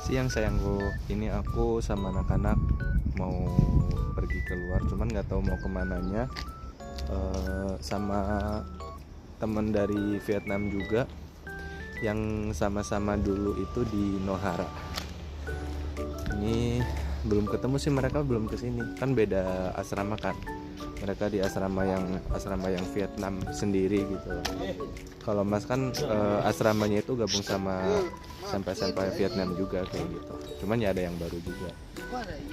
Siang sayangku, ini aku sama anak-anak mau pergi keluar, cuman nggak tahu mau kemananya. Sama temen dari Vietnam juga, yang sama-sama dulu itu di Nohara. Ini belum ketemu sih, mereka belum kesini, kan beda asrama kan. Mereka di asrama yang Vietnam sendiri gitu. Kalau Mas kan asramanya itu gabung sama sampai Vietnam juga kayak gitu. Cuman ya ada yang baru juga.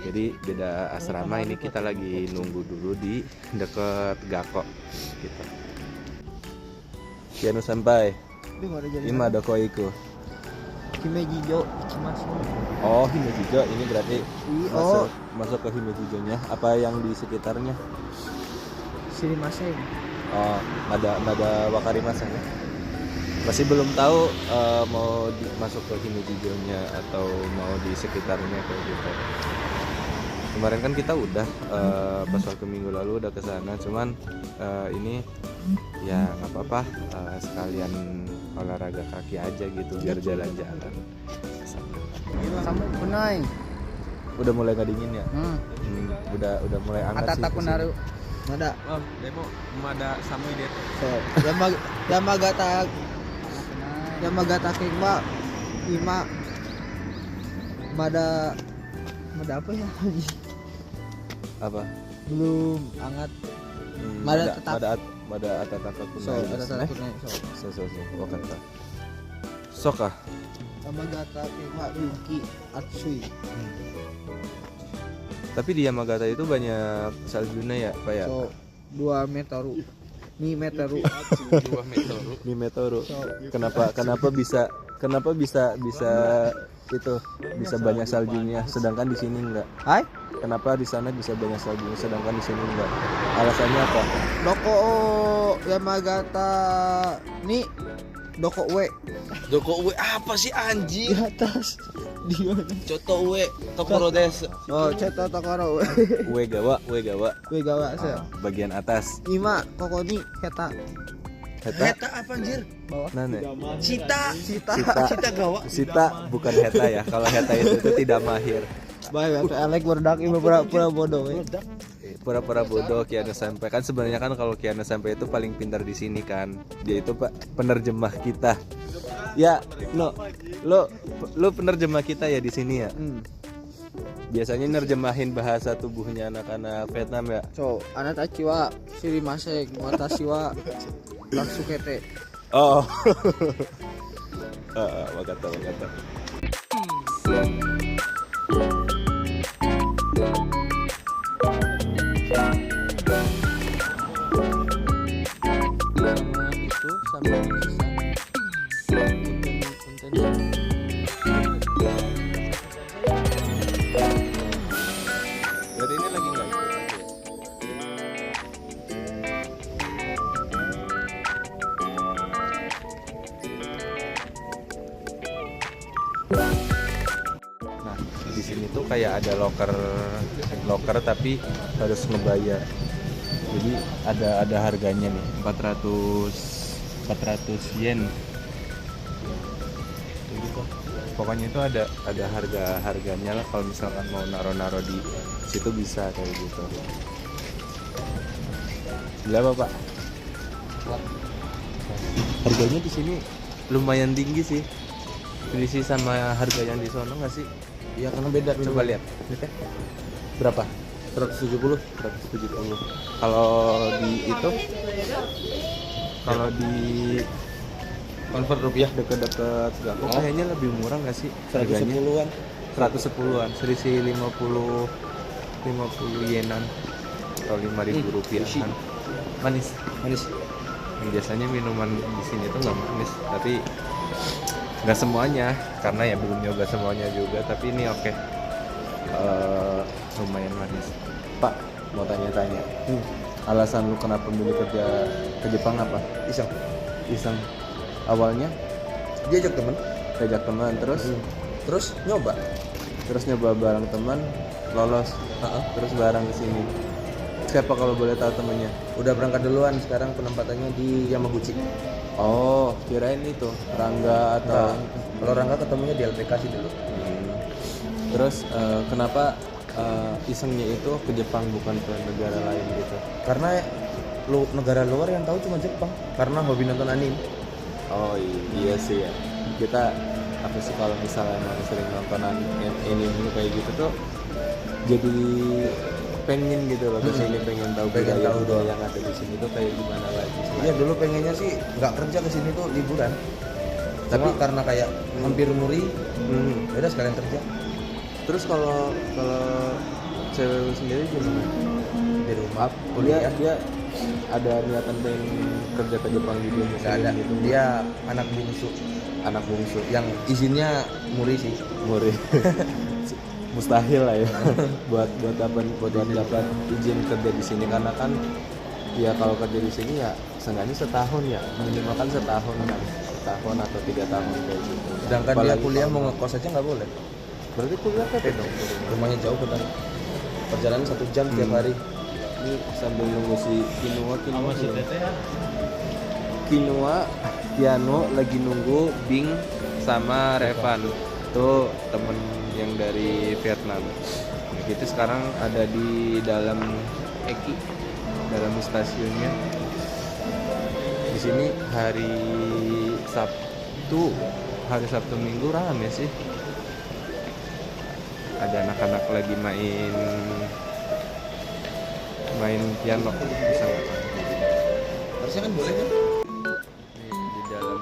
Jadi beda asrama. Ini kita lagi nunggu dulu di deket Gakko gitu. Kianu sampai. Ima ada koiku. Himejijo Ichimasu. Oh, Himejijo ini berarti masuk ke Himejijonya. Apa yang di sekitarnya? Sirimasen. Oh, ada wakarimasen ya. Masih belum tahu mau masuk ke Himejijonya atau mau di sekitarnya kayak gitu. Kemarin kan kita udah pas waktu minggu lalu udah ke sana, cuman ini ya nggak apa-apa, sekalian olahraga kaki aja gitu biar jalan-jalan. Kamu kunai. Udah mulai nggak dingin ya? Udah mulai hangat sih. Atata kunaru. Nada. Oh, demo ada samui dia. So, Yamagata Kengwa Ima Mada apa ya? Apa? Belum hangat. Mada atata kunai. Atata kunai. So. Wakata. Soka. Yamagata Kengwa Yuki Atsui. Tapi di Yamagata itu banyak saljunya ya, Pak ya? So, 2 meteru. Ni meteru. 2 meteru. Ni meteru. Kenapa bisa itu bisa banyak saljunya sedangkan di sini enggak? Hai? Kenapa di sana bisa banyak saljunya sedangkan di sini enggak? Alasannya apa? Doko Yamagata ni Doko Uwe Doko Uwe apa sih anjing? di atas di mana? Coto Uwe Tokoro desu. Oh, Ceto Tokoro Uegawa. Wegawa saya. Bagian atas. Ima koko ni heta Heta. Heta apa anjir? bawah. Nane. Cita gawa. Sita bukan heta ya. Kalau heta itu tidak mahir. Baik, Alek berdak ibu pura-pura bodoh. Pura-pura bodoh Kiana sampai kan sebenarnya kan kalau Kiana sampai itu paling pintar di sini kan. Dia itu Pak penerjemah kita. Ya, lo penerjemah kita ya di sini ya. Biasanya nerjemahin bahasa tubuhnya anak-anak Vietnam ya. So, anak tachiwa sirimaseng, watashi wa tatsukete. Oh. Wakata. Itu sampai bisa Jadi ini lagi nggak ikut aja. Nah, di sini tuh kayak ada loker tapi harus ngebayar. Jadi ada harganya nih, 400 yen. Jadi pokoknya itu ada harganya lah, kalau misalkan mau naro di situ bisa kayak gitu. Berapa, Pak? Harganya di sini lumayan tinggi sih. Selisih sama harga yang di sono nggak sih? Ya karena beda. Coba lihat. Berapa? 170. Kalau di itu, kalau di Convert rupiah deket-deket Gakko kayaknya lebih murah nggak sih harganya? 110-an, selisih 50 yenan atau 5.000 rupiahan. Manis. Biasanya minuman di sini tuh nggak manis, tapi nggak semuanya karena ya belum nyoba semuanya juga, tapi ini oke. Lumayan manis. Pak, mau tanya-tanya. Alasan lu kenapa milih kerja ke Jepang apa? Iseng. Awalnya Diajak teman. terus nyoba bareng teman, lolos. Terus bareng ke sini. Siapa kalau boleh tahu temennya? Udah berangkat duluan, sekarang penempatannya di Yamaguchi. Oh, kirain itu Rangga atau Kalau Rangga ketemunya di LPK sih dulu. Terus kenapa isengnya itu ke Jepang bukan ke negara lain gitu? Karena negara luar yang tahu cuma Jepang karena hobi nonton anime. Oh iya sih ya. Kita apa sih kalau misalnya emang sering nonton anime kayak gitu tuh jadi pengen gitu loh kesini, pengen tahu Pengen budaya tahu budaya yang ada di sini tuh kayak gimana lagi. Iya dulu pengennya sih nggak kerja ke sini tuh liburan. Tapi karena kayak hampir muri, ya udah sekalian kerja Terus kalau cewek lu sendiri gimana? di rumah. Dia ada niatan pengen kerja ke Jepang juga Nggak ada. gitu. Dia anak bungsu Anak bungsu yang izinnya muri sih. murid. Mustahil lah ya buat dapat izin kerja di sini karena kan ya kalau kerja di sini ya seenggaknya setahun ya, minimal kan setahun atau 3 tahun kayak gitu. Sedangkan dia Apalagi kuliah kalau- mau ngekos aja nggak boleh. berarti kuliah apa dong? Rumahnya jauh betul. Perjalanan 1 jam tiap hari. Ini sambil nunggu si Kinua Tiano lagi nunggu Bing sama Revan tuh temen yang dari Vietnam. Nah, kita sekarang ada di dalam Eki, dalam stasiunnya. Di sini hari Sabtu Minggu rame sih. Ada anak-anak lagi main piano, bisa nggak? Harusnya kan boleh kan? Nih, di dalam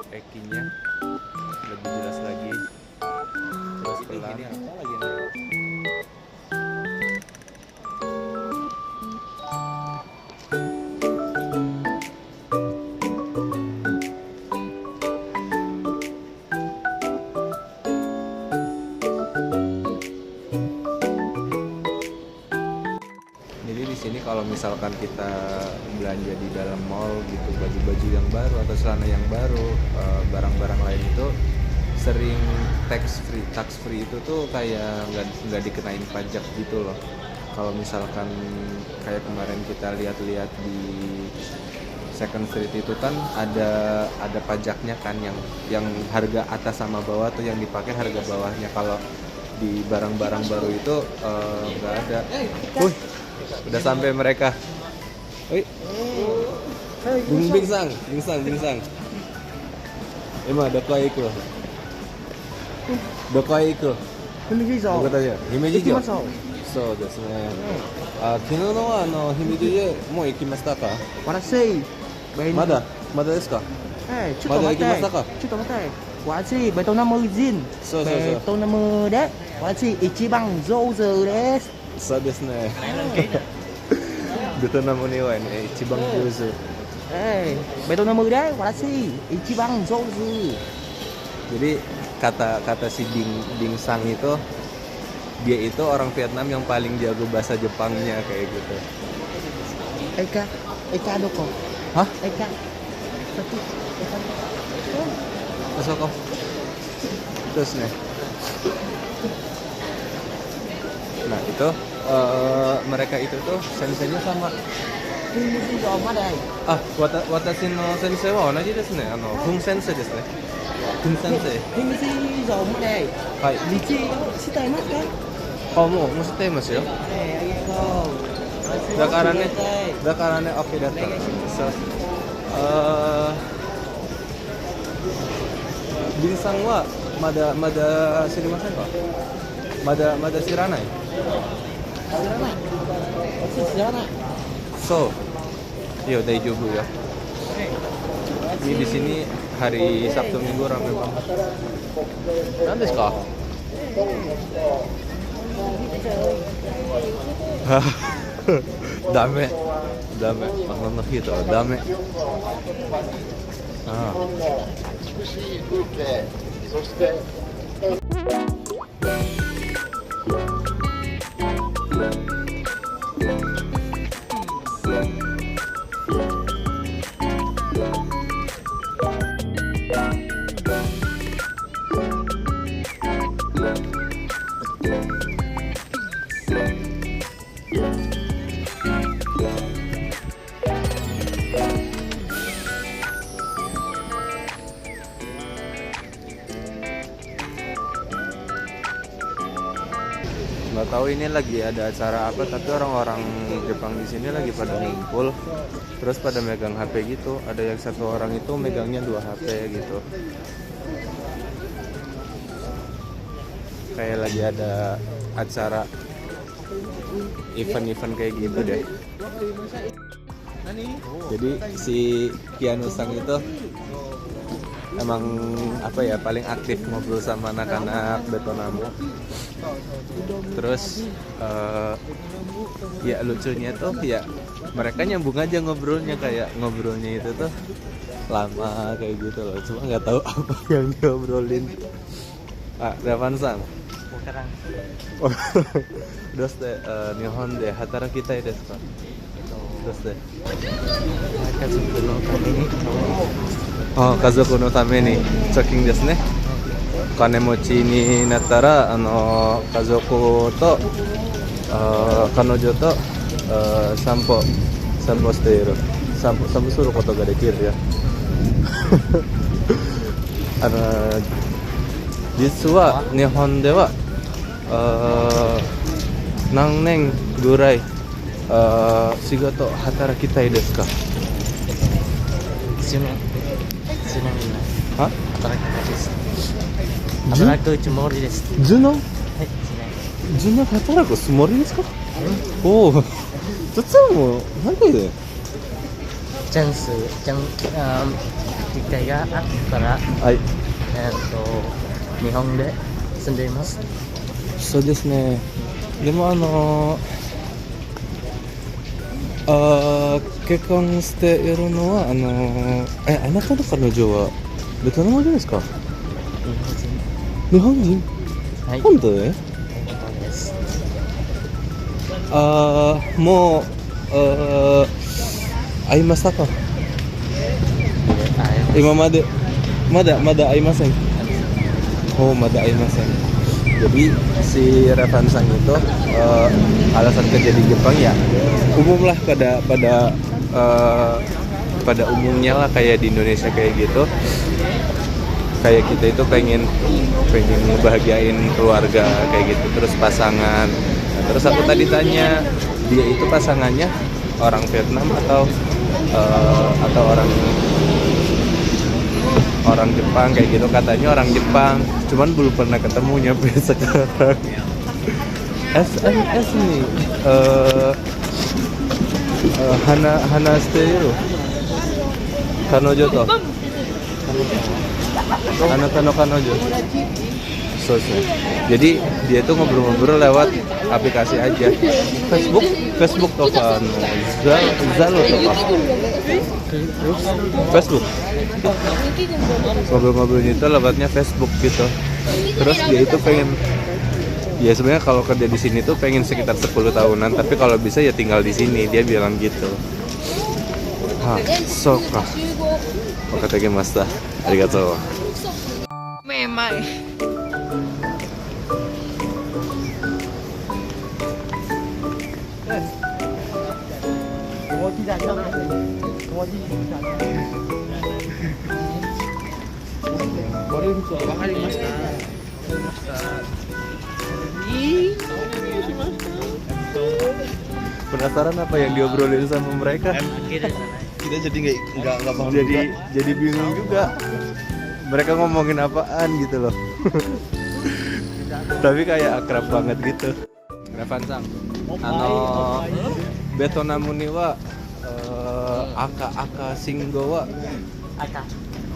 Ekinya lebih jelas lagi. Terus pelan. Jadi di sini kalau misalkan kita belanja di dalam mall gitu, baju-baju yang baru atau celana yang baru, barang-barang lain itu sering tax free itu tuh kayak nggak dikenain pajak gitu loh. Kalau misalkan kayak kemarin kita lihat-lihat di Second Street itu kan ada pajaknya kan yang harga atas sama bawah tuh yang dipakai harga bawahnya. Kalau di barang-barang baru itu nggak ada. Udah sampai mereka. Woi. Bingsang. Emang ada kau ikut. Aku tanya. Himeji jo. そうですね。昨日のは姫路でもう行きましたか？私まだですか？ちょっと待ってまだ行きましたか？ちょっと待って私ベトナム人そうベトナムで私一番上手です。そうですね。ベトナムにはね一番上手。ベトナムで私一番上手。 Jadi kata si Ding Sang itu dia itu orang Vietnam yang paling jago bahasa Jepangnya kayak gitu. Eka doko. Hah? Eka. Masuk kok. Terus nih. Nah itu mereka itu tuh senseinya sama. Watashi no sensei wa onaji desu ne. Kun sensei desu ne. Kun sensei. Hai. もう知っていますよ。だからね OK だった。そう。ビンさんはまだ知りませんか？まだ知らない。そう。Iya,大丈夫ya. Ini di sini hari Sabtu Minggu ramai banget. Nanti kah? Dame. Ano na kita? Dame. Ah. 美しい風景、そして nggak tahu ini lagi ada acara apa, tapi orang-orang Jepang di sini lagi pada ngumpul terus pada megang HP gitu. Ada yang satu orang itu megangnya 2 HP gitu, kayak lagi ada acara event-event kayak gitu deh. Jadi si Keanu Sang itu emang apa ya, paling aktif ngobrol sama anak-anak Betonamo. Terus ya lucunya tuh ya mereka nyambung aja ngobrolnya, kayak ngobrolnya itu tuh lama kayak gitu loh, cuma nggak tahu apa yang diobrolin. Revan Sang, doste Nihon de hatarakitaii desu ka? Doste kazoku no tame ni chokin desu ne. Kanemochi ni nattara kazoku to kanojo to sanpo shiteiru. Sanpo suru koto ga dekiru ya. Jitsu wa Nihon de wa nan nen gurai shigoto hatarakitaii desu ka? 1年ぐらい Hah? 働きたいです。働くつもりです。 Juno? はい、Juno hataraku tsumori desu ka? Oh, tutsumuなんで? チャンス、機会があったら、はい。日本で住んでいます。そうですね。でも結婚しているのはあなたの彼女はベトナム人ですか？日本人？はい、本当で？本当です。もう会いましたか？今までまだ会いません。Oh, mada aimasen. Jadi si Revan Sang itu alasan kerja di Jepang ya umum lah pada umumnya lah, kayak di Indonesia kayak gitu. Kayak kita itu pengen ngebahagiain keluarga kayak gitu, terus pasangan. Nah, terus aku tadi tanya, dia itu pasangannya orang Vietnam atau orang Jepang kayak gitu. Katanya orang Jepang, cuman belum pernah ketemu nyampe sekarang. SMS nih Hana Steiru Kanojo to Anata no Kanojo. Jadi dia tuh ngobrol-ngobrol lewat aplikasi aja. Facebook to kan, Zalo to kan. Facebook. Ngobrol-ngobrolnya itu lewatnya Facebook gitu. Terus dia itu pengen, ya sebenarnya kalau kerja di sini tuh pengen sekitar 10 tahunan, tapi kalau bisa ya tinggal di sini, dia bilang gitu. Soka. Wakatakemashita. Arigatou. Memang. Penasaran apa yang diobrolin sama mereka? Kita jadi nggak paham. Jadi bingung juga. Mereka ngomongin apaan gitu loh. Tapi kayak akrab banget gitu. Revan Sang, Betonamu ni wa aka singo wa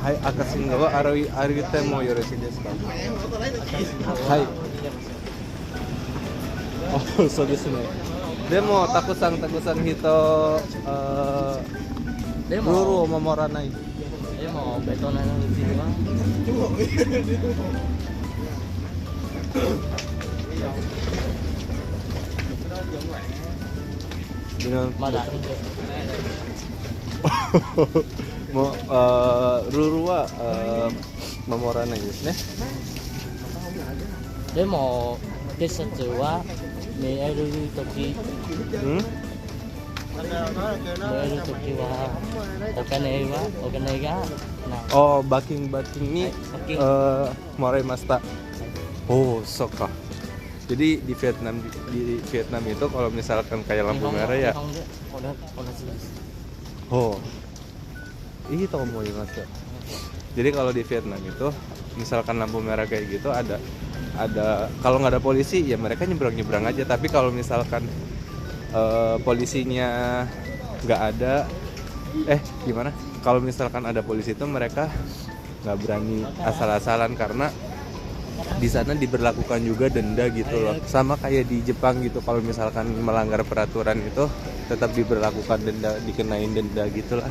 はい、赤信号は歩いてもよろしいですか？はい。あ、そうですね。でもたくさん人ルールを守らない。でもベトナム人はまだもうルールは守らないですね。でも警察は見えるときお金がない。バキンにもらいました。おお、そっか。Jadi di Vietnam itu kalau misalkan kayak lampu merah ya. Oh. Ih, tau mau ingat. Jadi kalau di Vietnam itu misalkan lampu merah kayak gitu ada kalau nggak ada polisi ya mereka nyebrang aja, tapi kalau misalkan polisinya nggak ada gimana? Kalau misalkan ada polisi itu mereka nggak berani asal-asalan karena di sana diberlakukan juga denda gitu loh, sama kayak di Jepang gitu. Kalau misalkan melanggar peraturan itu tetap diberlakukan denda, dikenain denda gitulah.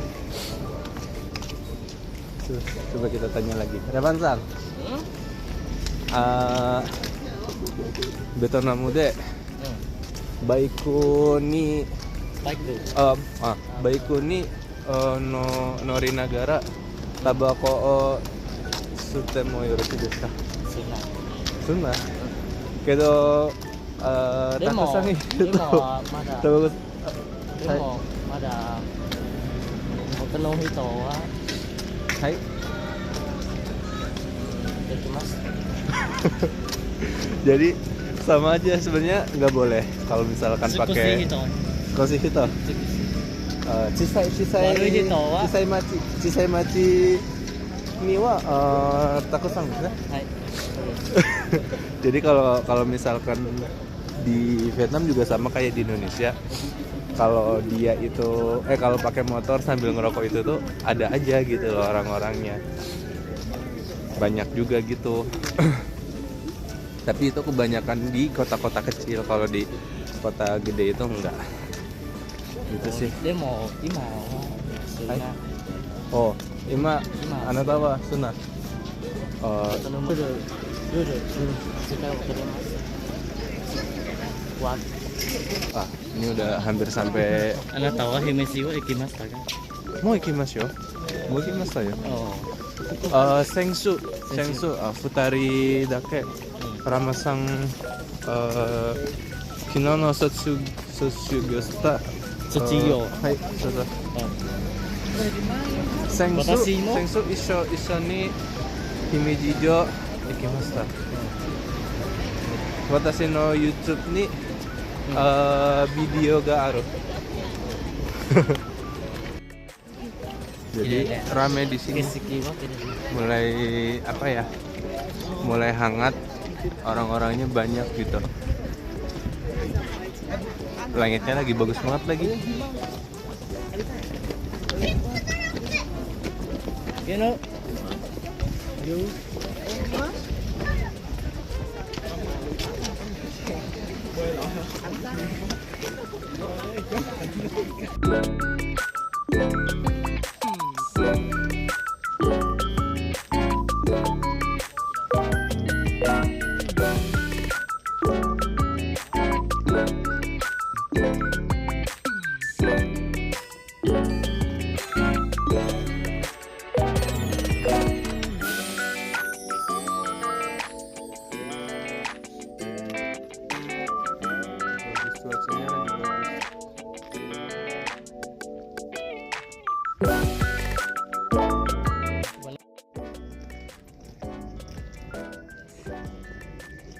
Coba kita tanya lagi. Revan Sang. Betonamu de baiku ni baiku ni nori nagara tabako o sutemo yoroshi desu ka? Sunna. Kedo takusan itu bagus. Hai. Jadi sama aja sebenarnya, nggak boleh kalau misalkan pakai koshi hito. Cisai machi ni wa takusan desu ne. Jadi kalau misalkan di Vietnam juga sama kayak di Indonesia. Kalau dia itu kalau pakai motor sambil ngerokok itu tuh ada aja gitu loh orang-orangnya. Banyak juga gitu. Tapi itu kebanyakan di kota-kota kecil, kalau di kota gede itu enggak. Gitu sih. Oh, ima anata wa sunna. Ini udah hampir sampai. Anata wa himeshi wa ikimashita ka? Mau ikimasu yo. Mau ikimasu yo. Sengsu, futari dake. Rama-san, kino no sotsugyo shita. Hai,そう。Sengsu isho ni Himeji-jo ikimashita. Watashi no YouTube ni video ga aru. Jadi rame di sini. Mulai mulai hangat, orang-orangnya banyak gitu. Langitnya lagi bagus banget lagi. Cuacanya lagi bagus.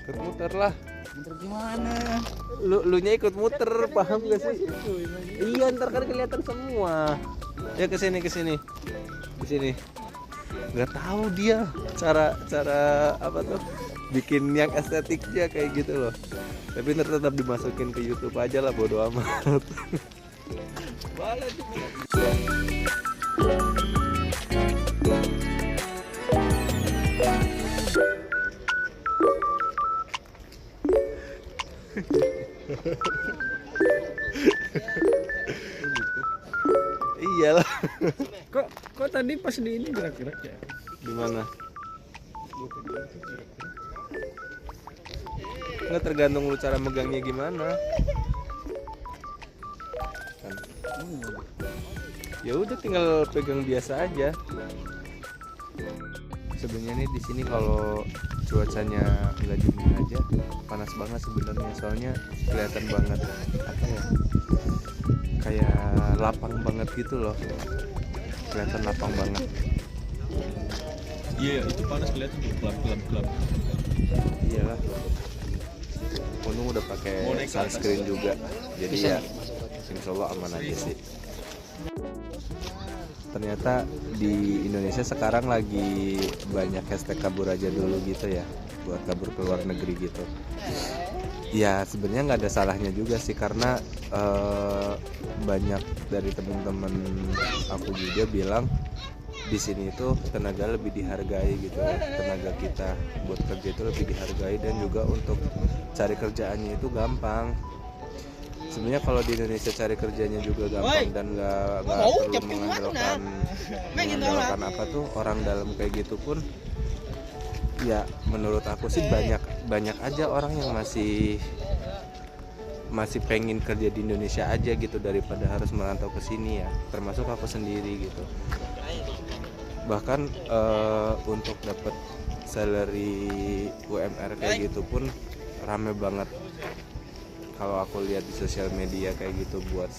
Ikut muter lah. Muter gimana? Lu nya ikut muter, paham gak sih? Iya, ntar kan kelihatan semua. Ya kesini. Nggak tahu dia cara apa tuh bikin yang estetiknya kayak gitu loh. Tapi ntar tetap dimasukin ke YouTube aja lah, bodo amat. Iyalah. Kok tadi pas di ini gerak-gerak ya? Di mana? Nggak, tergantung lu cara megangnya gimana. Kan. Ya udah tinggal pegang biasa aja. Sebenarnya nih di sini kalau cuacanya nggak dingin aja panas banget sebenarnya, soalnya kelihatan banget apa ya, kayak lapang banget gitu loh, kelihatan lapang banget. Iya, itu panas kelihatan tuh, gelap. Iyalah. untung udah pakai sunscreen juga, jadi ya insya Allah aman aja sih. Ternyata di Indonesia sekarang lagi banyak hashtag kabur aja dulu gitu ya, buat kabur ke luar negeri gitu. Ya sebenarnya nggak ada salahnya juga sih, karena banyak dari temen-temen aku juga bilang di sini itu tenaga lebih dihargai gitu, tenaga kita buat kerja itu lebih dihargai, dan juga untuk cari kerjaannya itu gampang. Sebenarnya kalau di Indonesia cari kerjanya juga gampang dan nggak perlu mengandalkan apa tuh orang dalam kayak gitu pun. Ya menurut aku sih banyak aja orang yang masih pengen kerja di Indonesia aja gitu, daripada harus merantau ke sini ya, termasuk aku sendiri gitu. Bahkan untuk dapat salary UMR kayak gitu pun rame banget kalau aku lihat di sosial media kayak gitu, buat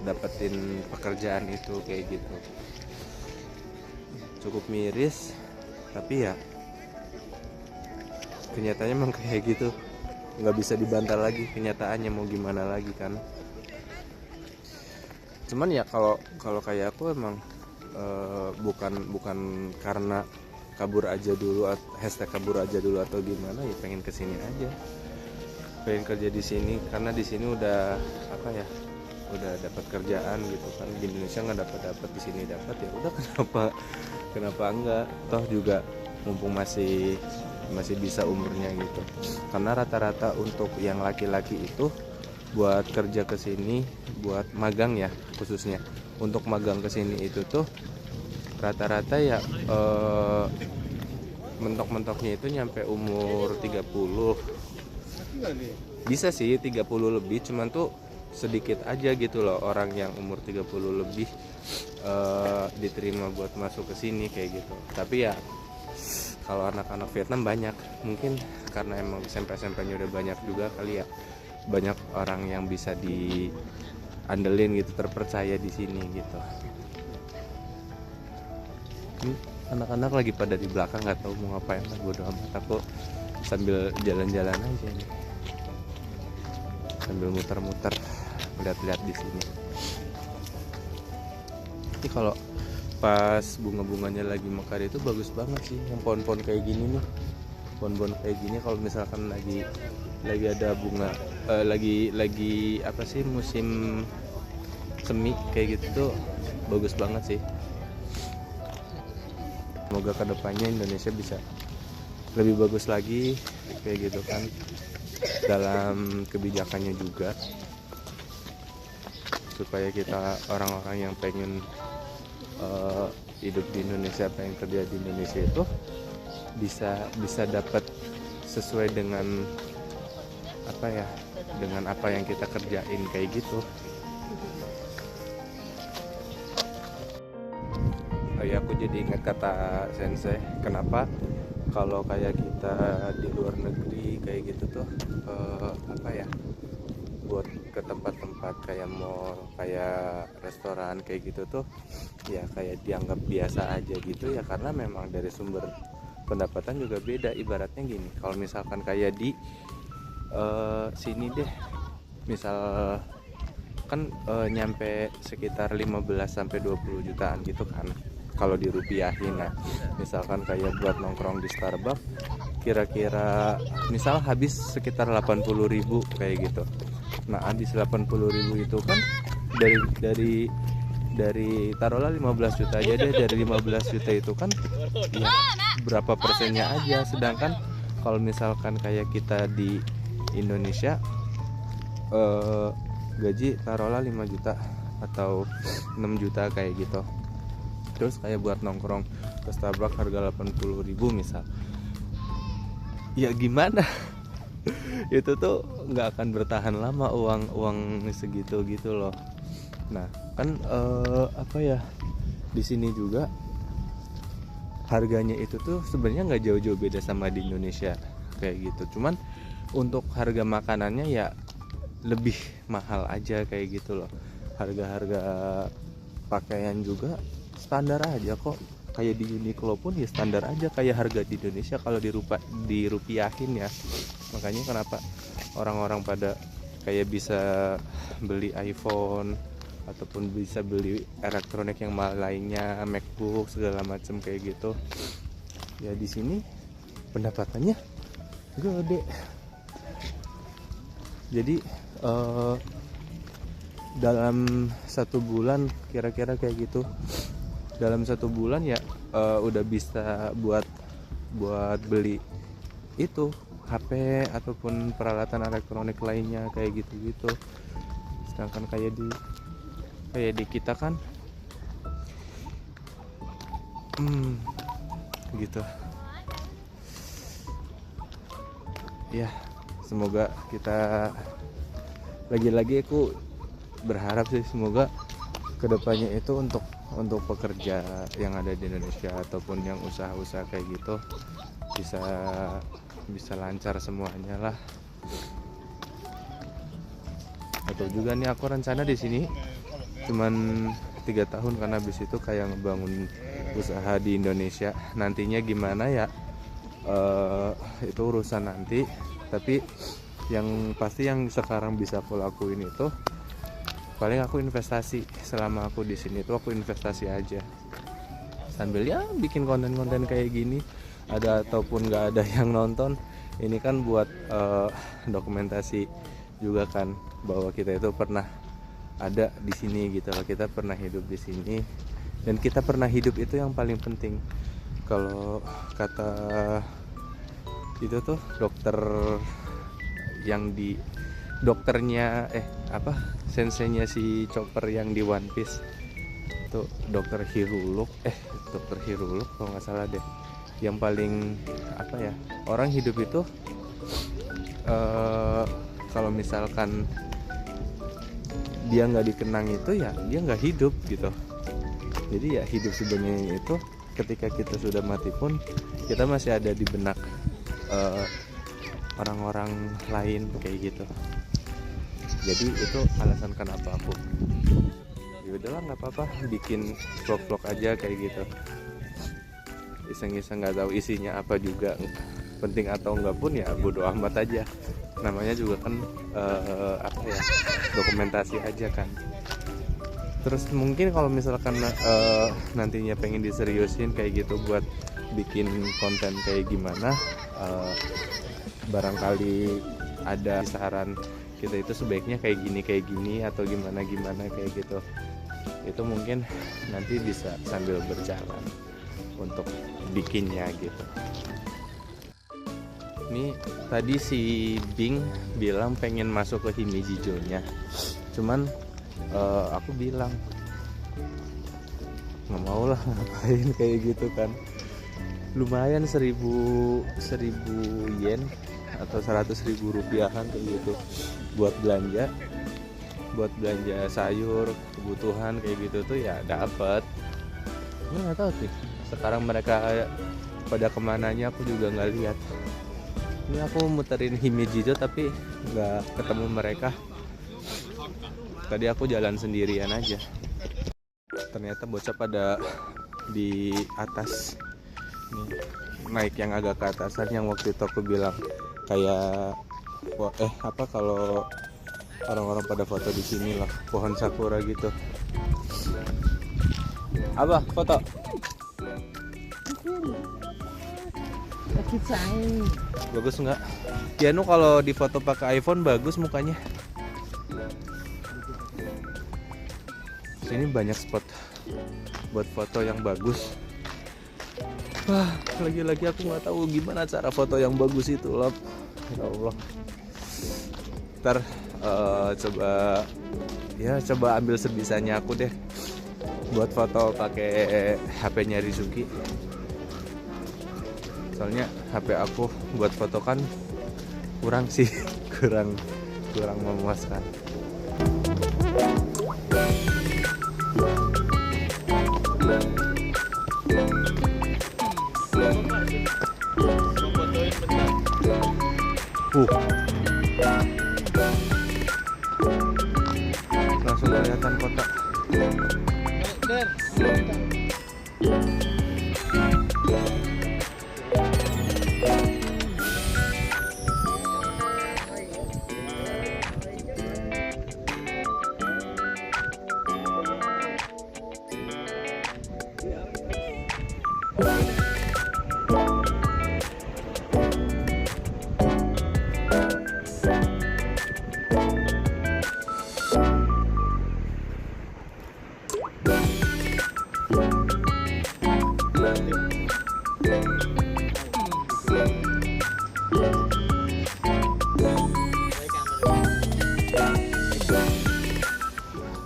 dapetin pekerjaan itu kayak gitu. Cukup miris, tapi ya kenyataannya emang kayak gitu, nggak bisa dibantah lagi kenyataannya, mau gimana lagi kan. Cuman ya kalau kayak aku emang bukan karena kabur aja dulu, hashtag kabur aja dulu atau gimana, ya pengen kesini aja, pengen kerja di sini, karena di sini udah udah dapat kerjaan gitu kan. Di Indonesia nggak dapat, di sini dapat, ya udah kenapa enggak, toh juga mumpung masih bisa umurnya gitu. Karena rata-rata untuk yang laki-laki itu buat kerja ke sini, buat magang ya khususnya, untuk magang ke sini itu tuh rata-rata ya mentok-mentoknya itu nyampe umur 30. Bisa sih 30 lebih, cuman tuh sedikit aja gitu loh orang yang umur 30 lebih diterima buat masuk ke sini kayak gitu. Tapi ya kalau anak-anak Vietnam banyak, mungkin karena emang SMP-nya udah banyak juga kali ya, banyak orang yang bisa diandelin gitu, terpercaya di sini gitu. Anak-anak lagi pada di belakang nggak tahu mau ngapain, bodo amat, aku sambil jalan-jalan aja nih, sambil muter-muter lihat-lihat di sini. Ini kalau pas bunga-bunganya lagi mekar itu bagus banget sih, yang pohon-pohon kayak gini nih, pohon-pohon kayak gini kalau misalkan lagi ada bunga, lagi apa sih, musim semi kayak gitu tuh bagus banget sih. Semoga kedepannya Indonesia bisa lebih bagus lagi kayak gitu kan, dalam kebijakannya juga, supaya kita orang-orang yang pengen hidup di Indonesia, pengen kerja di Indonesia itu bisa dapat sesuai dengan apa yang kita kerjain kayak gitu. Ya aku jadi ingat kata sensei, kenapa kalau kayak kita di luar negeri kayak gitu tuh buat ke tempat-tempat kayak mall, kayak restoran kayak gitu tuh ya kayak dianggap biasa aja gitu ya, karena memang dari sumber pendapatan juga beda. Ibaratnya gini, kalau misalkan kayak di sini deh, misal kan nyampe sekitar 15-20 jutaan gitu kan kalau dirupiahin. Nah misalkan kayak buat nongkrong di Starbucks kira-kira misal habis sekitar 80.000 kayak gitu. Nah habis 80.000 itu kan dari taruhlah 15 juta aja deh, dari 15 juta itu kan ya berapa persennya aja. Sedangkan kalau misalkan kayak kita di Indonesia gaji taruhlah 5 juta atau 6 juta kayak gitu, terus kayak buat nongkrong ke Starbucks harga 80.000 misal, ya gimana? Itu tuh nggak akan bertahan lama uang segitu gitu loh. Nah kan di sini juga harganya itu tuh sebenarnya nggak jauh-jauh beda sama di Indonesia kayak gitu, cuman untuk harga makanannya ya lebih mahal aja kayak gitu loh. Harga-harga pakaian juga standar aja kok, kayak di Uniqlo pun ya standar aja kayak harga di Indonesia kalau dirupiahin ya. Makanya kenapa orang-orang pada kayak bisa beli iPhone ataupun bisa beli elektronik yang lainnya, MacBook segala macam kayak gitu. Ya di sini pendapatannya gede. Jadi dalam 1 bulan kira-kira kayak gitu, dalam 1 bulan ya udah bisa buat beli itu HP ataupun peralatan elektronik lainnya kayak gitu-gitu. Sedangkan kayak di kita kan gitu ya. Semoga kita, lagi-lagi aku berharap sih semoga kedepannya itu untuk pekerja yang ada di Indonesia ataupun yang usaha-usaha kayak gitu bisa lancar semuanya lah. Atau juga nih aku rencana di sini cuman 3 tahun, karena habis itu kayak ngebangun usaha di Indonesia. Nantinya gimana ya itu urusan nanti, tapi yang pasti yang sekarang bisa aku lakuin itu paling aku investasi. Selama aku di sini tuh aku investasi aja, sambil ya bikin konten-konten kayak gini, ada ataupun nggak ada yang nonton. Ini kan buat dokumentasi juga kan, bahwa kita itu pernah ada di sini gitu loh, kita pernah hidup di sini, dan kita pernah hidup itu yang paling penting. Kalau kata itu tuh senseinya si Chopper yang di One Piece itu dokter Hiruluk kalau nggak salah deh, yang paling orang hidup itu kalau misalkan dia nggak dikenang itu ya dia nggak hidup gitu. Jadi ya hidup sebenarnya itu ketika kita sudah mati pun kita masih ada di benak orang-orang lain kayak gitu. Jadi itu alasan kenapa aku ya udahlah nggak apa-apa bikin vlog-vlog aja kayak gitu, iseng-iseng, nggak tahu isinya apa juga, penting atau enggak pun ya bodo amat aja, namanya juga kan dokumentasi aja kan. Terus mungkin kalau misalkan nantinya pengen diseriusin kayak gitu buat bikin konten kayak gimana, barangkali ada saran kita itu sebaiknya kayak gini atau gimana kayak gitu, itu mungkin nanti bisa sambil berjalan untuk bikinnya gitu. Ini tadi si Bing bilang pengen masuk ke Himejijo-nya, cuman aku bilang nggak mau lah, ngapain kayak gitu kan. Lumayan 1000 yen atau 100.000 rupiahan kayak gitu buat belanja sayur, kebutuhan kayak gitu tuh ya dapat. Gue nggak tahu sih sekarang mereka pada kemananya, aku juga nggak lihat. Ini aku muterin Himejijo tapi nggak ketemu mereka. Tadi aku jalan sendirian aja. Ternyata bocah pada di atas nih, naik yang agak ke atasan, yang waktu itu aku bilang kayak kalau orang-orang pada foto di sini lah, pohon sakura gitu. Abah foto. Bagus nggak? Kianu kalau di foto pakai iPhone bagus mukanya. Sini banyak spot buat foto yang bagus. Wah, lagi-lagi aku nggak tahu gimana cara foto yang bagus itu loh. Ya Allah. Ntar coba ambil sebisanya aku deh buat foto pakai HP-nya Rizuki. Soalnya HP aku buat foto kan kurang sih, kurang memuaskan. Langsung kelihatan kota.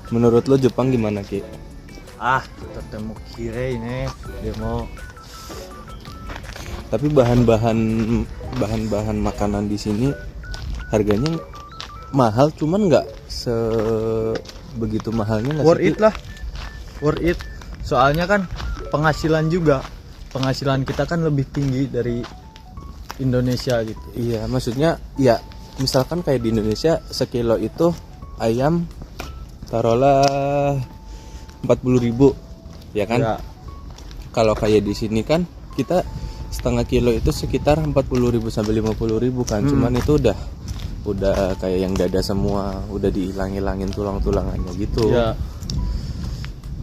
Menurut lo Jepang gimana Ki? Totemo kirei ne. Demo Tapi bahan-bahan makanan di sini harganya mahal, cuman nggak sebegitu mahalnya nggak worth sih, it Ki? lah. Worth it. Soalnya kan penghasilan kita kan lebih tinggi dari Indonesia gitu. Iya, maksudnya ya misalkan kayak di Indonesia sekilo itu ayam taruhlah 40.000 ya kan? Ya, Kalau kayak di sini kan kita setengah kilo itu sekitar 40.000 sampai 50.000 kan. Cuman itu udah kayak yang dada semua, udah dihilang-hilangin tulang-tulangannya gitu. ya.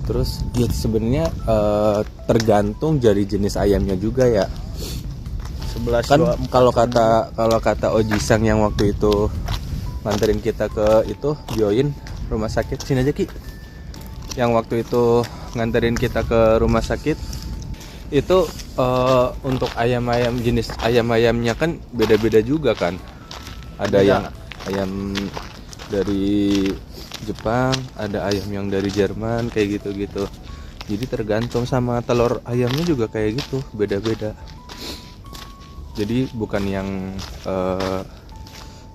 Terus ya sebenarnya tergantung dari jenis ayamnya juga ya. 11 Kan 24. kalau kata Oji-san yang waktu itu nganterin kita ke itu Bioin rumah sakit sini aja Ki. Yang waktu itu nganterin kita ke rumah sakit itu untuk ayam-ayam jenis ayam-ayamnya kan beda-beda juga kan. Ada Beda. yang ayam dari Jepang, ada ayam yang dari Jerman kayak gitu-gitu. Jadi tergantung sama telur ayamnya juga kayak gitu, beda-beda. Jadi bukan yang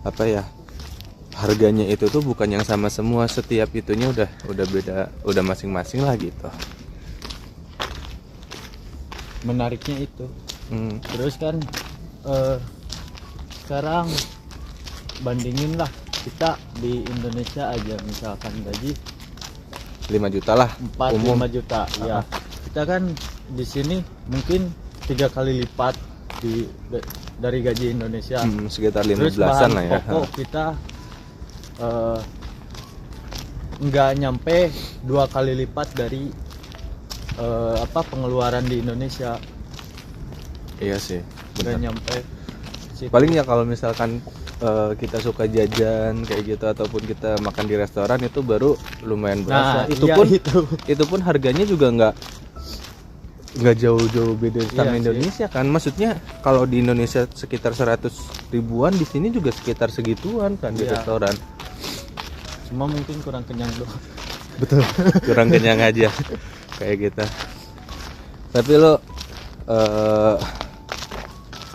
apa ya, harganya itu tuh bukan yang sama semua, setiap itunya udah beda, udah masing-masing lah gitu. Menariknya itu. Hmm. Terus kan sekarang bandingin lah, kita di Indonesia aja misalkan gaji 5 juta lah 4-5 juta ya. Kita kan di sini mungkin 3 kali lipat dari gaji Indonesia. Sekitar Terus 15-an bahan lah ya. pokok kita nggak nyampe 2 kali lipat dari pengeluaran di Indonesia. Iya sih, Nggak benar. nyampe situ. Paling ya kalau misalkan kita suka jajan kayak gitu ataupun kita makan di restoran itu baru lumayan berasa. Nah, itu iya, pun itu. itu pun harganya juga nggak jauh-jauh beda sama Iya sih. Indonesia kan. Maksudnya kalau di Indonesia sekitar 100 ribuan, di sini juga sekitar segituan kan di Iya. restoran. Cuma mungkin kurang kenyang doang. Betul. Kurang kenyang aja kayak gitu. Tapi lo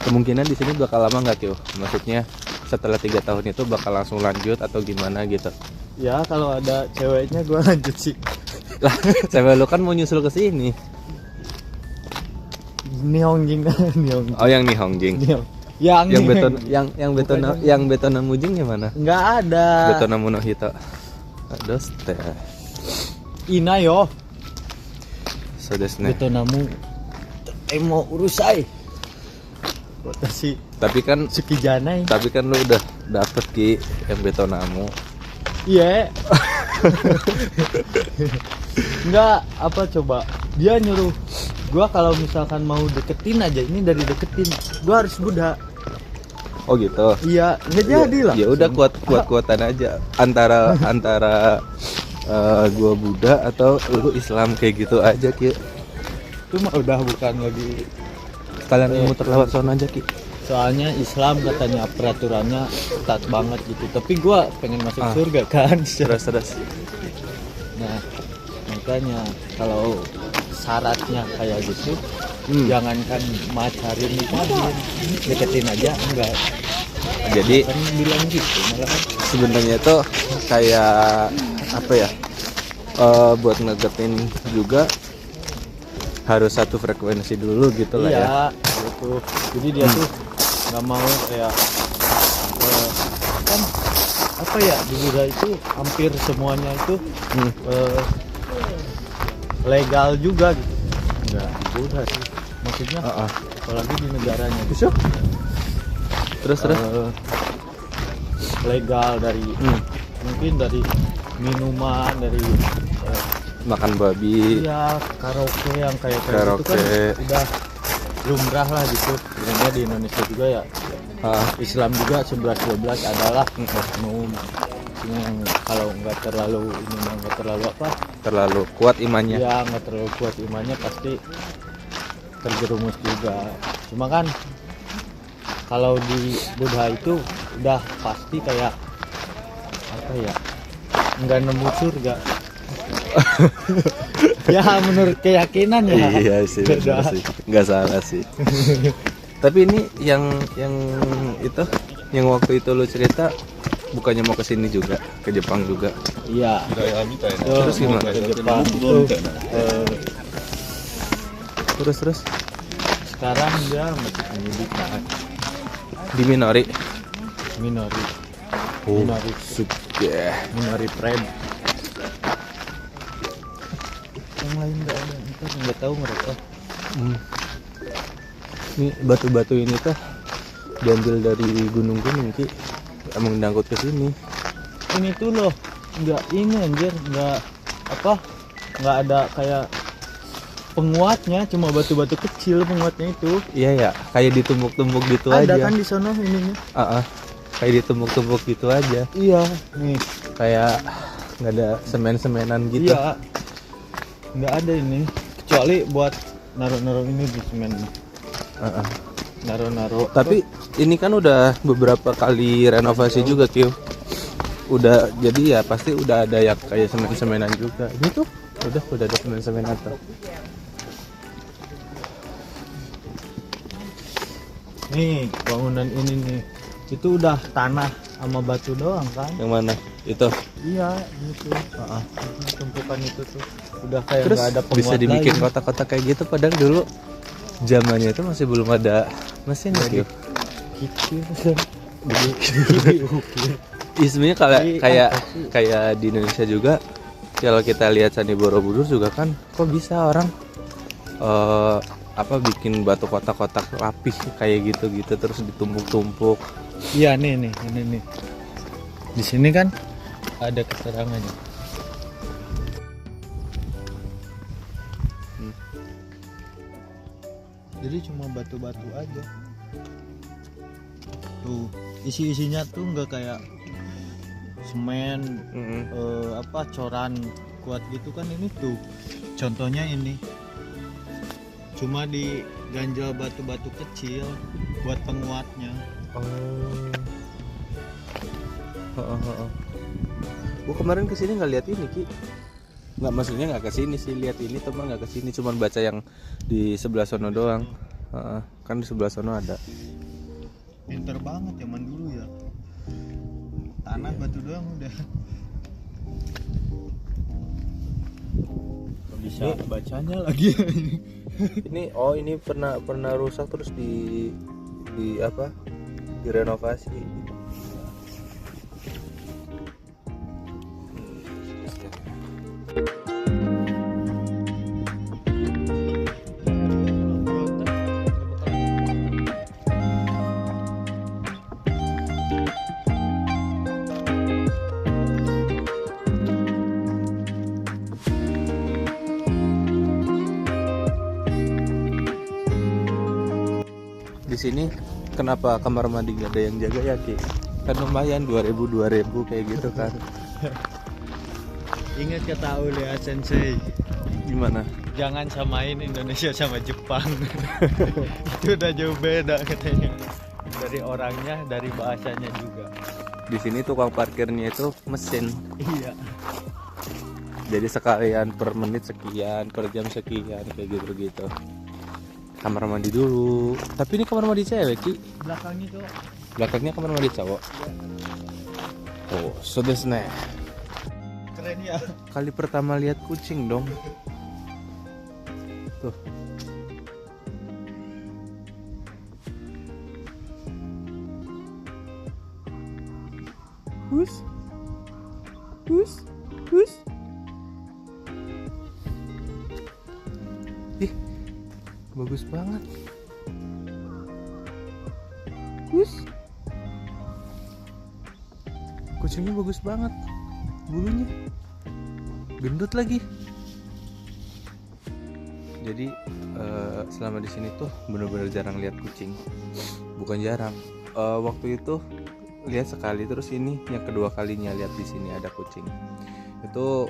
kemungkinan di sini bakal lama nggak Kyo? Maksudnya setelah 3 tahun itu bakal langsung lanjut atau gimana gitu? Ya kalau ada ceweknya gue lanjut sih. Lah, cewek lu kan mau nyusul ke sini. Nihongjin. Oh, yang Nihongjin. Yang beton yang betona mujing gimana? nggak ada. Betona Monohito. Doste. Ina yo. So desu ne. Betonamu emo urusai. Watashi Tapi kan sukijanai. lu udah dapet Ki yang betonamu. Iya. Enggak, apa coba? Dia nyuruh gua kalau misalkan mau deketin aja, ini dari deketin. Gua harus Buddha. Oh gitu. Iya, nggak jadi lah. Ya udah kuat-kuatan aja antara gua Buddha atau lu Islam kayak gitu aja Ki. Itu mah udah bukan lagi. Kalian ilmu terlewat sono aja Ki. Soalnya Islam katanya peraturannya ketat banget gitu. Tapi gua pengen masuk surga kan. Terus. Nah, makanya kalau syaratnya kayak gitu, jangankan macarin nikahin, deketin aja enggak. Jadi Kan bilang gitu malah kan. sebenarnya itu kayak apa ya, buat ngegetin juga harus satu frekuensi dulu gitu lah ya. Iya, gitu. Jadi dia tuh nggak mau kayak kan apa ya, di Buddha itu hampir semuanya itu legal juga gitu. Enggak di Buddha sih, maksudnya apalagi di negaranya gitu. Terus Legal dari mungkin dari minuman, dari makan babi. iya karaoke yang kayak gitu Karaoke. kan udah lumrah lah gitu. Sebenarnya di Indonesia juga ya, Islam juga 11-12 adalah oknum yang kalau nggak terlalu ini mah nggak terlalu apa Terlalu kuat imannya. ya, nggak terlalu kuat imannya pasti terjerumus juga. Cuma kan kalau di Buddha itu udah pasti kayak apa ya, nggak nemu surga, Ya menurut keyakinan ya. Iya sih, bener sih. Nggak salah sih. Tapi ini yang itu, yang waktu itu lu cerita, bukannya mau ke sini juga, ke Jepang juga. Iya. Terus gimana? Ke Jepang itu Terus sekarang dia masih pendidikan di Minori. minori Oh, minori suge. minori pride. Yang lain nggak ada, ntar nggak tahu mereka. Ini batu-batu ini tuh diambil dari gunung-gunung Ki. Emang diangkut ke sini. Ini tuh loh, nggak ini anjir, nggak ada kayak penguatnya, cuma batu-batu kecil penguatnya itu. Iya ya, kayak ditumbuk-tumbuk gitu Ada aja. kan di sana ininya. Kayak ditumbuk-tumbuk gitu aja. Iya, nih. Kayak nggak ada semen-semenan gitu. Iya. Nggak ada ini, kecuali buat naruh-naruh ini di semen. Naruh-naruh. Tapi ini kan udah beberapa kali renovasi juga Kyo. Udah, jadi ya pasti udah ada yang kayak semen-semenan juga. Ini tuh udah ada semen-semenan tuh. Nih bangunan ini nih, itu udah tanah sama batu doang kan? Yang mana? Itu. Iya, itu. Tumpukan itu tuh udah kayak Terus nggak ada penguat bisa dibikin lagi. kotak-kotak kayak gitu, padahal dulu zamannya itu masih belum ada mesinnya Kyo. Kecil. Sebenarnya kayak di Indonesia juga, kalau kita lihat Candi Borobudur juga kan, kok bisa orang bikin batu kotak-kotak rapih kayak gitu terus ditumpuk-tumpuk. Iya nih. Di sini kan ada keterangannya. Jadi cuma batu-batu aja. Tuh isinya tuh nggak kayak semen, coran kuat gitu kan. Ini tuh contohnya ini cuma diganjel batu-batu kecil buat penguatnya. Gua kemarin kesini nggak lihat ini Ki. Nggak, maksudnya nggak kesini sih, lihat ini teman nggak kesini, cuman baca yang di sebelah sono doang. Kan di sebelah sono ada. Pinter banget zaman dulu ya. Tanah batu doang udah. Bisa bacanya lagi. Ini pernah rusak terus direnovasi. Di sini kenapa kamar mandi nggak ada yang jaga ya Ki? Kan lumayan 2000 kayak gitu kan. Ingat kata Ulia Sensei, Gimana? jangan samain Indonesia sama Jepang. Itu udah jauh beda katanya. Dari orangnya, dari bahasanya juga. Di sini tukang parkirnya itu mesin. Iya. Jadi sekalian per menit sekian, per jam sekian, kayak gitu. Kamar mandi dulu. Tapi ini kamar mandi cewek Ki. Belakangnya tuh Belakangnya kamar mandi cowok. Oh, so desu ne. keren ya. Kali pertama lihat kucing dong. Tuh. Hus. Ih, bagus banget. Kucingnya bagus banget. Bulunya gendut lagi. Jadi selama di sini tuh bener-bener jarang lihat kucing. Bukan jarang. Waktu itu lihat sekali, terus ini yang kedua kalinya lihat di sini ada kucing. Itu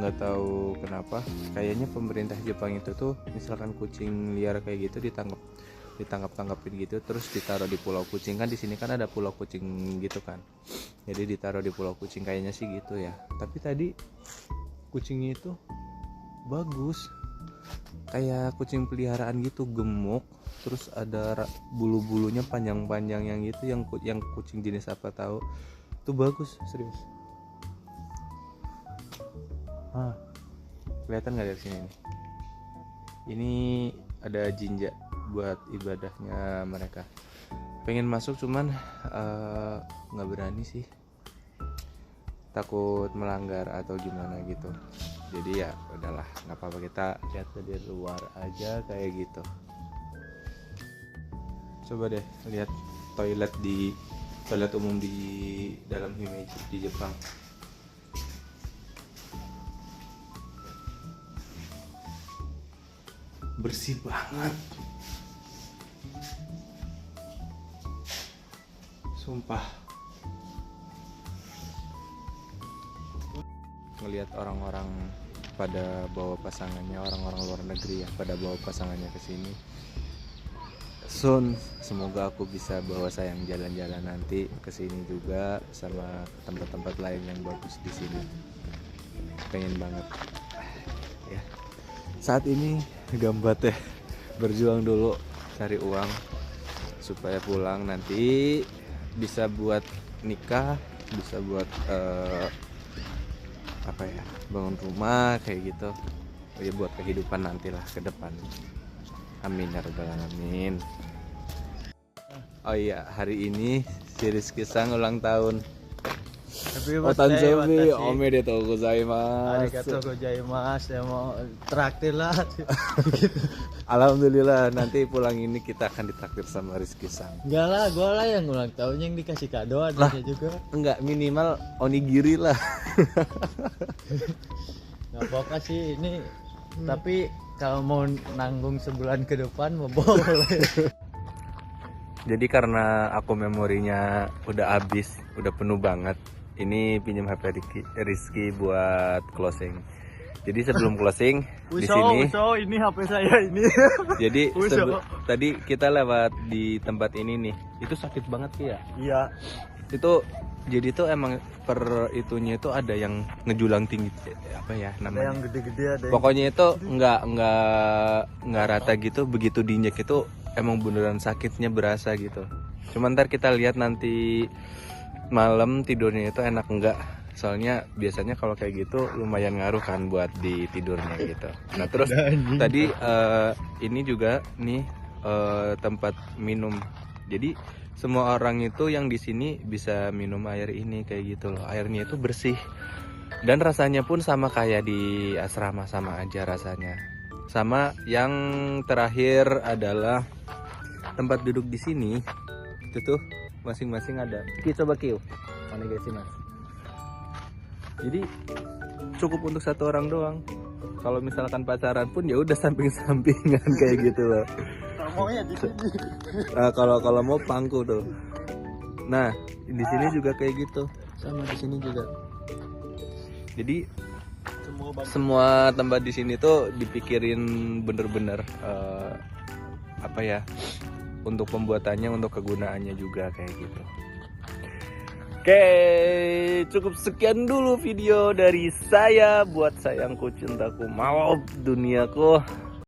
nggak tahu kenapa. Kayaknya pemerintah Jepang itu tuh misalkan kucing liar kayak gitu ditangkap-tangkapin gitu, terus ditaruh di pulau kucing. Kan di sini kan ada pulau kucing gitu kan. Jadi ditaruh di pulau kucing, kayaknya sih gitu ya. Tapi tadi kucingnya itu bagus, kayak kucing peliharaan gitu, gemuk, terus ada bulu-bulunya panjang-panjang yang gitu, yang kucing jenis apa tahu, itu bagus serius. Kelihatan nggak dari sini nih? Ini ada jinja buat ibadahnya mereka. Pengen masuk cuman nggak berani sih, takut melanggar atau gimana gitu. Jadi ya udahlah, nggak apa-apa, kita lihat dari luar aja kayak gitu. Coba deh lihat toilet umum di dalam Himeji di Jepang. Bersih banget, sumpah. Ngelihat orang-orang pada bawa pasangannya, orang-orang luar negeri ya pada bawa pasangannya ke sini. Semoga aku bisa bawa sayang jalan-jalan nanti ke sini juga, sama tempat-tempat lain yang bagus di sini. Pengen banget. Ya. Saat ini gambat ya, berjuang dulu cari uang supaya pulang nanti bisa buat nikah, bisa buat bangun rumah kayak gitu. Ya buat kehidupan nantilah ke depan. Amin ya rabbal alamin. Oh iya, hari ini si Rizky Sang ulang tahun. Otanzobi, omedetou gozaimasu. Arigatou gozaimasu. Ya mau traktir lah. Alhamdulillah, nanti pulang ini kita akan ditraktir sama Rizky Sang. Enggak lah, gue lah yang ulang tahun yang dikasih kado adanya juga. Enggak, minimal onigiri lah. Nggak apa-apa sih ini, tapi kalau mau nanggung sebulan ke depan mau boleh. Jadi karena aku memorinya udah habis, udah penuh banget, ini pinjam HP Rizky buat closing. Jadi sebelum closing di sini, ini HP saya ini. jadi tadi kita lewat di tempat ini nih, itu sakit banget ya. Iya. Itu jadi tuh emang per itunya itu ada yang ngejulang tinggi, apa ya namanya? Yang gede-gede ada. Pokoknya itu nggak rata gitu, begitu diinjak itu emang beneran sakitnya berasa gitu. Cuman ntar kita lihat nanti malam tidurnya itu enak enggak. Soalnya biasanya kalau kayak gitu lumayan ngaruh kan buat di tidurnya gitu. Nah terus tadi ini juga nih tempat minum. Jadi semua orang itu yang di sini bisa minum air ini kayak gitu loh. Airnya itu bersih. Dan rasanya pun sama kayak di asrama, sama aja rasanya. Sama yang terakhir adalah tempat duduk di sini. Itu tuh masing-masing ada. Coba Kyo. Mana guys mas? Jadi cukup untuk satu orang doang. Kalau misalkan pacaran pun ya udah samping-sampingan kayak gitu loh. Nah, kalau mau pangku tuh. Nah, di sini juga kayak gitu. Sama di sini juga. Jadi semua tempat di sini tuh dipikirin bener-bener untuk pembuatannya, untuk kegunaannya juga kayak gitu. Oke, cukup sekian dulu video dari saya buat sayangku, cintaku, maaf duniaku.